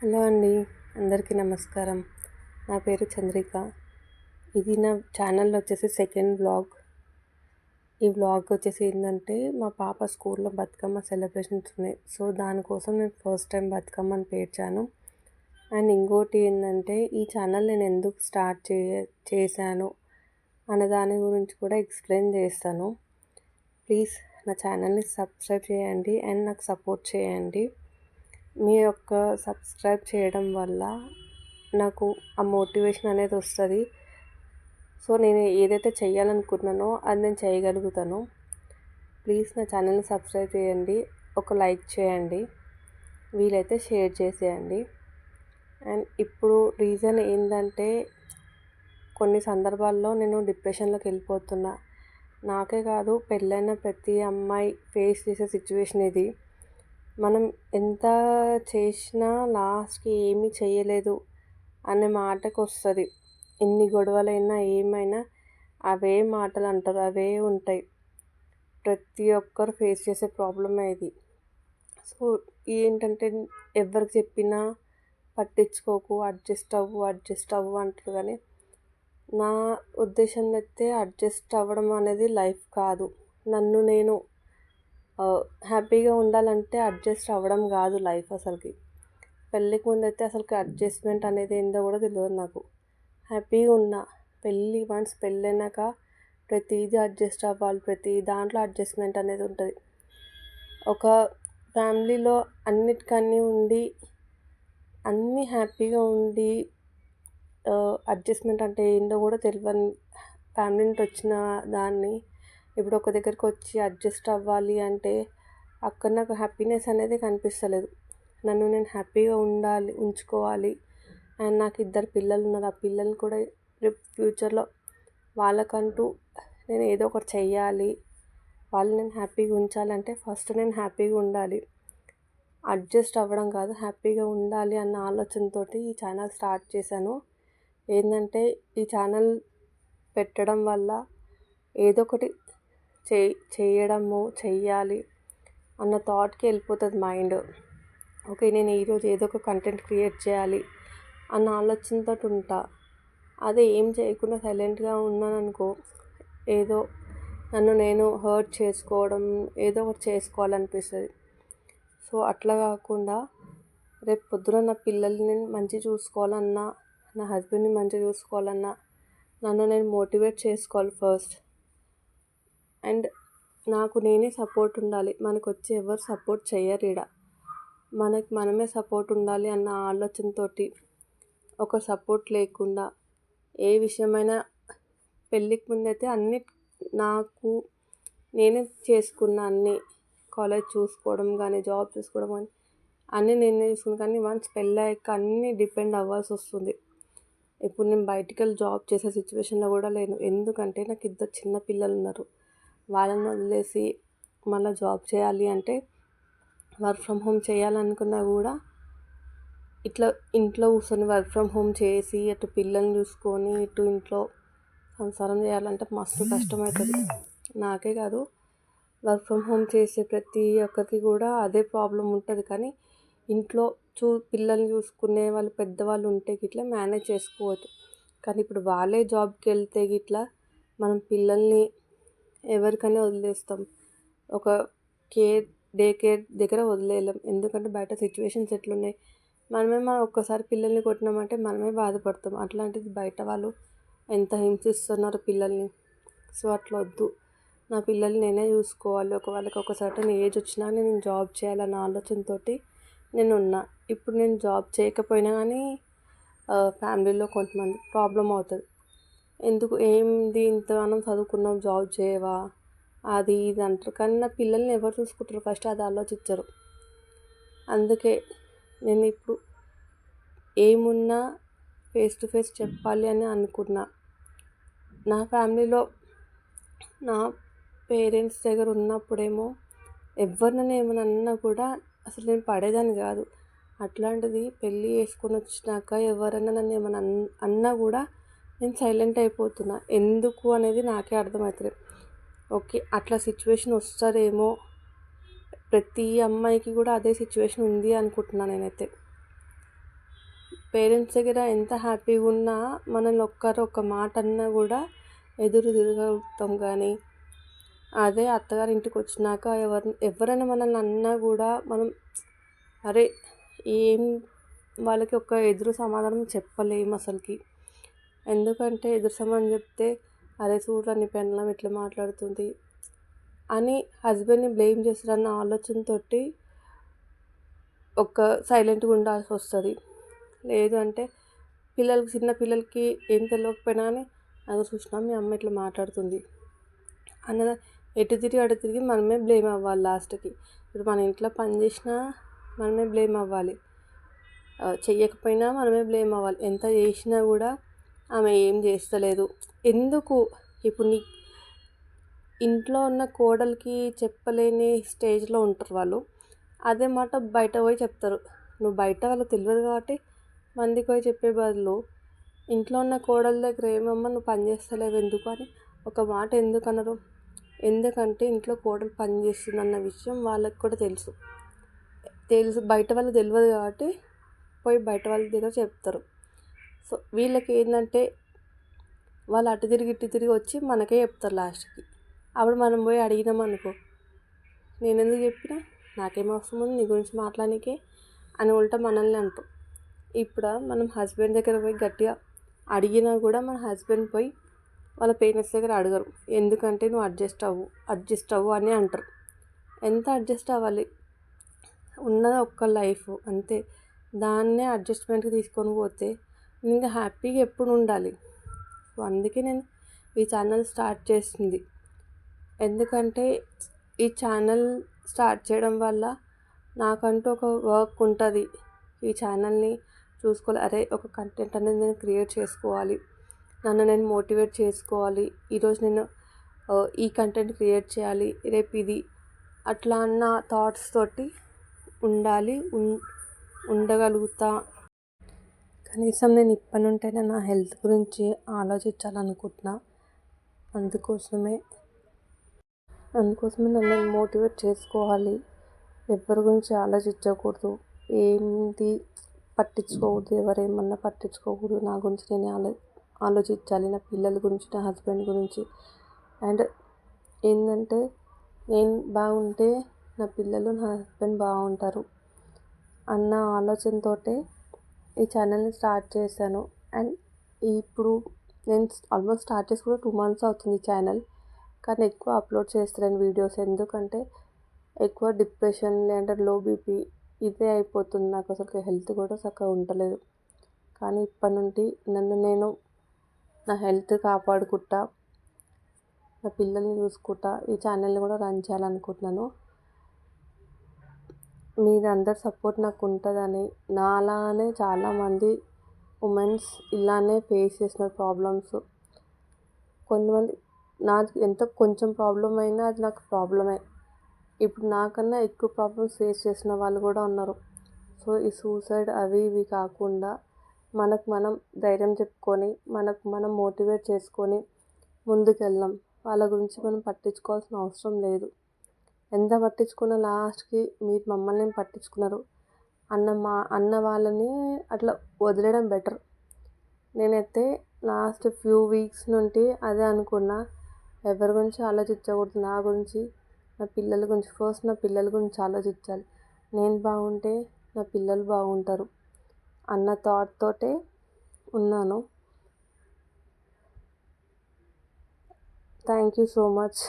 Hello అండి, అందరికీ నమస్కారం. నా పేరు చంద్రిక. ఇది నా ఛానల్లో వచ్చేసి సెకండ్ వ్లాగ్. ఈ వ్లాగ్ వచ్చేసి ఏంటంటే మా పాప స్కూల్లో బతుకమ్మ సెలబ్రేషన్స్ ఉన్నాయి. సో దానికోసం నేను ఫస్ట్ టైం బతుకమ్మని పేర్చాను. అండ్ ఇంకోటి ఏంటంటే ఈ ఛానల్ నేను ఎందుకు స్టార్ట్ చేశాను అనే దాని గురించి కూడా ఎక్స్ప్లెయిన్ చేస్తాను. ప్లీజ్ నా ఛానల్ని సబ్స్క్రైబ్ చేయండి అండ్ నాకు సపోర్ట్ చేయండి. మీ యొక్క సబ్స్క్రైబ్ చేయడం వల్ల నాకు ఆ మోటివేషన్ అనేది వస్తుంది. సో నేను ఏదైతే చేయాలనుకుంటున్నానో అది నేను చేయగలుగుతాను. ప్లీజ్ నా ఛానల్ని సబ్స్క్రైబ్ చేయండి, ఒక లైక్ చేయండి, వీలైతే షేర్ చేసేయండి. అండ్ ఇప్పుడు రీజన్ ఏంటంటే కొన్ని సందర్భాల్లో నేను డిప్రెషన్లోకి వెళ్ళిపోతున్నా. నాకే కాదు, పెళ్ళైన ప్రతి అమ్మాయి ఫేస్ చేసే సిచ్యువేషన్ ఇది. మనం ఎంత చేసినా లాస్ట్కి ఏమీ చేయలేదు అనే మాటకు వస్తుంది. ఎన్ని గొడవలైనా ఏమైనా అవే మాటలు అంటారు, అవే ఉంటాయి. ప్రతి ఒక్కరు ఫేస్ చేసే ప్రాబ్లమే ఇది. సో ఏంటంటే ఎవరికి చెప్పినా పట్టించుకోకు, అడ్జస్ట్ అవ్వు అంటారు. కానీ నా ఉద్దేశం అయితే అడ్జస్ట్ అవ్వడం అనేది లైఫ్ కాదు. నన్ను నేను హ్యాపీగా ఉండాలంటే అడ్జస్ట్ అవ్వడం కాదు లైఫ్. అసలుకి పెళ్ళికి ముందు అయితే అసలుకి అడ్జస్ట్మెంట్ అనేది ఏందో కూడా తెలియదు నాకు. హ్యాపీగా ఉన్నా. వన్స్ పెళ్ళైనాక ప్రతిదీ అడ్జస్ట్ అవ్వాలి, ప్రతి దాంట్లో అడ్జస్ట్మెంట్ అనేది ఉంటుంది. ఒక ఫ్యామిలీలో అన్నిటికన్నీ ఉండి అన్నీ హ్యాపీగా ఉండి అడ్జస్ట్మెంట్ అంటే ఏందో కూడా తెలియని ఫ్యామిలీ నుండి వచ్చిన దాన్ని ఇప్పుడు ఒక దగ్గరికి వచ్చి అడ్జస్ట్ అవ్వాలి అంటే అక్కడ నాకు హ్యాపీనెస్ అనేది కనిపిస్తలేదు. నన్ను నేను హ్యాపీగా ఉంచుకోవాలి. అండ్ నాకు 2 పిల్లలు ఉన్నారు. ఆ పిల్లలు కూడా రేపు ఫ్యూచర్లో వాళ్ళకంటూ నేను ఏదో ఒకటి చెయ్యాలి, వాళ్ళు నేను హ్యాపీగా ఉంచాలంటే ఫస్ట్ నేను హ్యాపీగా ఉండాలి. అడ్జస్ట్ అవ్వడం కాదు, హ్యాపీగా ఉండాలి అన్న ఆలోచనతో ఈ ఛానల్ స్టార్ట్ చేశాను. ఏంటంటే ఈ ఛానల్ పెట్టడం వల్ల ఏదో ఒకటి చెయ్యాలి అన్న థాట్కి వెళ్ళిపోతుంది మైండ్. ఓకే, నేను ఈరోజు ఏదో ఒక కంటెంట్ క్రియేట్ చేయాలి అన్న ఆలోచనతో ఉంటా. అదే ఏం చేయకుండా సైలెంట్గా ఉన్నాననుకో, ఏదో నన్ను నేను హర్ట్ చేసుకోవడం, ఏదో ఒకటి చేసుకోవాలనిపిస్తుంది. సో అట్లా కాకుండా రేపు పొద్దున నా పిల్లల్ని మంచిగా చూసుకోవాలన్నా, నా హస్బెండ్ని మంచిగా చూసుకోవాలన్నా నన్ను నేను మోటివేట్ చేసుకోవాలి ఫస్ట్. అండ్ నాకు నేనే సపోర్ట్ ఉండాలి. మనకు వచ్చి ఎవరు సపోర్ట్ చేయరు ఈడ. మనమే సపోర్ట్ ఉండాలి అన్న ఆలోచనతో ఒక సపోర్ట్ లేకుండా ఏ విషయమైనా పెళ్ళికి ముందైతే అన్నీ నాకు నేనే చేసుకున్న, అన్నీ కాలేజ్ చూసుకోవడం కానీ జాబ్ చూసుకోవడం కానీ అన్నీ నేనే చూసుకున్నాను. కానీ వన్స్ పెళ్ళాక అన్నీ డిపెండ్ అవ్వాల్సి వస్తుంది. ఇప్పుడు నేను బయటికి వెళ్ళి జాబ్ చేసే సిచ్యువేషన్లో కూడా లేను. ఎందుకంటే నాకు 2 చిన్న పిల్లలు ఉన్నారు. వాళ్ళని వదిలేసి మళ్ళీ జాబ్ చేయాలి అంటే వర్క్ ఫ్రమ్ హోమ్ చేయాలనుకున్నా కూడా ఇట్లా ఇంట్లో కూర్చొని వర్క్ ఫ్రమ్ హోమ్ చేసి అటు పిల్లల్ని చూసుకొని ఇటు ఇంట్లో సంసారం చేయాలంటే మస్తు కష్టమవుతుంది. నాకే కాదు, వర్క్ ఫ్రమ్ హోమ్ చేసే ప్రతి ఒక్కరికి కూడా అదే ప్రాబ్లం ఉంటుంది. కానీ ఇంట్లో పిల్లల్ని చూసుకునే వాళ్ళు పెద్దవాళ్ళు ఉంటే గిట్లా మేనేజ్ చేసుకోవచ్చు. కానీ ఇప్పుడు వాళ్ళే జాబ్కి వెళ్తే గిట్లా మనం పిల్లల్ని ఎవరికైనా వదిలేస్తాం. ఒక డే కేర్ దగ్గర వదిలేయలేం. ఎందుకంటే బయట సిచ్యువేషన్స్ ఎట్లున్నాయి, మనం ఒక్కసారి పిల్లల్ని కొట్టినామంటే మనమే బాధపడతాం. అట్లాంటిది బయట వాళ్ళు ఎంత హింసిస్తున్నారు పిల్లల్ని. సో అట్లా వద్దు. నా పిల్లల్ని నేనే చూసుకోవాలి. వాళ్ళకి ఒక సర్టన్ ఏజ్ వచ్చినా నేను జాబ్ చేయాలన్న ఆలోచనతో నేను ఉన్నా. ఇప్పుడు నేను జాబ్ చేయకపోయినా కానీ ఫ్యామిలీలో కొంతమంది ప్రాబ్లం అవుతుంది. ఎందుకు ఏంది ఇంతగానం చదువుకున్నావు, జాబ్ చేయవా, అది ఇది అంటారు. కానీ నా పిల్లల్ని ఎవరు చూసుకుంటారు ఫస్ట్ అది ఆలోచించరు. అందుకే నేను ఇప్పుడు ఏమున్నా ఫేస్ టు ఫేస్ చెప్పాలి అని అనుకున్నా. నా ఫ్యామిలీలో నా పేరెంట్స్ దగ్గర ఉన్నప్పుడేమో ఎవరినైనా ఏమైనా అన్నా కూడా అసలు నేను పడేదాన్ని కాదు. అట్లాంటిది పెళ్ళి చేసుకొని వచ్చినాక ఎవరైనా నన్ను ఏమైనా అన్నా కూడా నేను సైలెంట్ అయిపోతున్నా. ఎందుకు అనేది నాకే అర్థమవుతుంది. ఓకే, అట్లా సిచ్యువేషన్ వస్తుందేమో, ప్రతి అమ్మాయికి కూడా అదే సిచ్యువేషన్ ఉంది అనుకుంటున్నాను నేనైతే. పేరెంట్స్ దగ్గర ఎంత హ్యాపీగా ఉన్నా మనల్ని ఒక మాట అన్నా కూడా ఎదురు తిరగలుగుతాం. కానీ అదే అత్తగారి ఇంటికి వచ్చినాక ఎవరైనా మనల్ని అన్నా కూడా మనం అరే ఏం వాళ్ళకి ఒక ఎదురు సమాధానం చెప్పలేము అసలుకి. ఎందుకంటే ఎదురు సమాధానం చెప్తే అరే చూడరా నీ పెళ్ళాం ఇట్లా మాట్లాడుతుంది అని హస్బెండ్ని బ్లేమ్ చేస్తారన్న ఆలోచనతోటి సైలెంట్గా ఉండాల్సి వస్తుంది. లేదు అంటే చిన్న పిల్లలకి ఏం తెలియకపోయినా కానీ అది చూసినా మీ అమ్మ ఇట్లా మాట్లాడుతుంది అన్నది ఎటు తిరిగి మనమే బ్లేమ్ అవ్వాలి లాస్ట్కి. ఇప్పుడు మన ఇంట్లో పని చేసినా మనమే బ్లేమ్ అవ్వాలి, చెయ్యకపోయినా మనమే బ్లేమ్ అవ్వాలి. ఎంత చేసినా కూడా ఆమె ఏం చేస్తలేదు ఎందుకు. ఇప్పుడు నీ ఇంట్లో ఉన్న కోడలికి చెప్పలేని స్టేజ్లో ఉంటారు వాళ్ళు. అదే మాట బయట పోయి చెప్తారు. నువ్వు బయట వాళ్ళకి తెలియదు కాబట్టి మందికి పోయి చెప్పే బదులు ఇంట్లో ఉన్న కోడల దగ్గర ఏమమ్మా నువ్వు పని చేస్తలేవు ఎందుకు అని ఒక మాట ఎందుకు అనరు? ఎందుకంటే ఇంట్లో కోడలు పని చేస్తుంది అన్న విషయం వాళ్ళకి కూడా తెలుసు. బయట వాళ్ళకి తెలియదు కాబట్టి పోయి బయట వాళ్ళ దగ్గర చెప్తారు. సో వీళ్ళకి ఏంటంటే వాళ్ళు అటు తిరిగి వచ్చి మనకే చెప్తారు లాస్ట్కి. అప్పుడు మనం పోయి అడిగినాం అనుకో, నేను ఎందుకు చెప్పినా, నాకేం అవసరం ఉంది నీ గురించి మాట్లాడనీకే అని ఉల్టా మనల్ని అంటారు. ఇప్పుడు మనం హస్బెండ్ దగ్గర పోయి గట్టిగా అడిగినా కూడా మన హస్బెండ్ పోయి వాళ్ళ పేరెంట్స్ దగ్గర అడగరు. ఎందుకంటే నువ్వు అడ్జస్ట్ అవ్వు అని అంటారు. ఎంత అడ్జస్ట్ అవ్వాలి? ఉన్నది ఒక్క లైఫ్ అంతే, దాన్నే అడ్జస్ట్మెంట్కి తీసుకొని పోతే ఇంకా హ్యాపీగా ఎప్పుడు ఉండాలి. సో అందుకే నేను ఈ ఛానల్ స్టార్ట్ చేసింది. ఎందుకంటే ఈ ఛానల్ స్టార్ట్ చేయడం వల్ల నాకంటూ ఒక వర్క్ ఉంటుంది. ఈ ఛానల్ని చూసుకోవాలి, అరే ఒక కంటెంట్ అనేది నేను క్రియేట్ చేసుకోవాలి, నన్ను నేను మోటివేట్ చేసుకోవాలి, ఈరోజు నేను ఈ కంటెంట్ క్రియేట్ చేయాలి, రేపు ఇది అట్లా అన్న థాట్స్ తోటి ఉండాలి, ఉండగలుగుతా. కనీసం నేను ఇప్పటి నుంటైనా నా హెల్త్ గురించి ఆలోచించాలనుకుంటున్నా. అందుకోసమే నన్ను మోటివేట్ చేసుకోవాలి. ఎవరి గురించి ఆలోచించకూడదు, ఏంటి పట్టించుకోకూడదు, ఎవరేమన్నా పట్టించుకోకూడదు. నా గురించి నేను ఆలోచించాలి, నా పిల్లల గురించి, నా హస్బెండ్ గురించి. అండ్ ఏంటంటే నేను బాగుంటే నా పిల్లలు నా హస్బెండ్ బాగుంటారు అన్న ఆలోచనతోటే ఈ ఛానల్ని స్టార్ట్ చేశాను. అండ్ ఇప్పుడు నేను ఆల్మోస్ట్ స్టార్ట్ చేసి కూడా 2 months అవుతుంది ఛానల్. కానీ ఎక్కువ అప్లోడ్ చేస్తున్నాను వీడియోస్. ఎందుకంటే ఎక్కువ డిప్రెషన్ లేదంటే లో బీపీ ఇదే అయిపోతుంది. నాకు అసలు హెల్త్ కూడా చక్కగా ఉండలేదు. కానీ ఇప్పటి నుండి నేను నా హెల్త్ కాపాడుకుంటా, నా పిల్లల్ని చూసుకుంటా ఈ ఛానల్ని కూడా రన్ చేయాలనుకుంటున్నాను. మీరందరి సపోర్ట్ నాకు ఉంటుందని, నాలానే చాలామంది ఉమెన్స్ ఇలానే ఫేస్ చేసిన ప్రాబ్లమ్స్. కొంతమంది నాకు ఎంత కొంచెం ప్రాబ్లం అయినా అది నాకు ప్రాబ్లమే. ఇప్పుడు నాకన్నా ఎక్కువ ప్రాబ్లమ్స్ ఫేస్ చేసిన వాళ్ళు కూడా ఉన్నారు. సో ఈ సూసైడ్ అవి ఇవి కాకుండా మనకు మనం ధైర్యం చెప్పుకొని మనకు మనం మోటివేట్ చేసుకొని ముందుకెళ్దాం. వాళ్ళ గురించి మనం పట్టించుకోవాల్సిన అవసరం లేదు. ఎంత పట్టించుకున్న లాస్ట్కి మీరు మమ్మల్ని ఏం పట్టించుకున్నారు అన్న వాళ్ళని అట్లా వదిలేయడం బెటర్. నేనైతే లాస్ట్ ఫ్యూ వీక్స్ నుండి అదే అనుకున్నా, ఎవరి గురించి ఆలోచించకూడదు, నా గురించి, నా పిల్లల గురించి. ఫస్ట్ నా పిల్లల గురించి ఆలోచించాలి, నేను బాగుంటే నా పిల్లలు బాగుంటారు అన్న థాట్ తోటే ఉన్నాను. Thank you so much.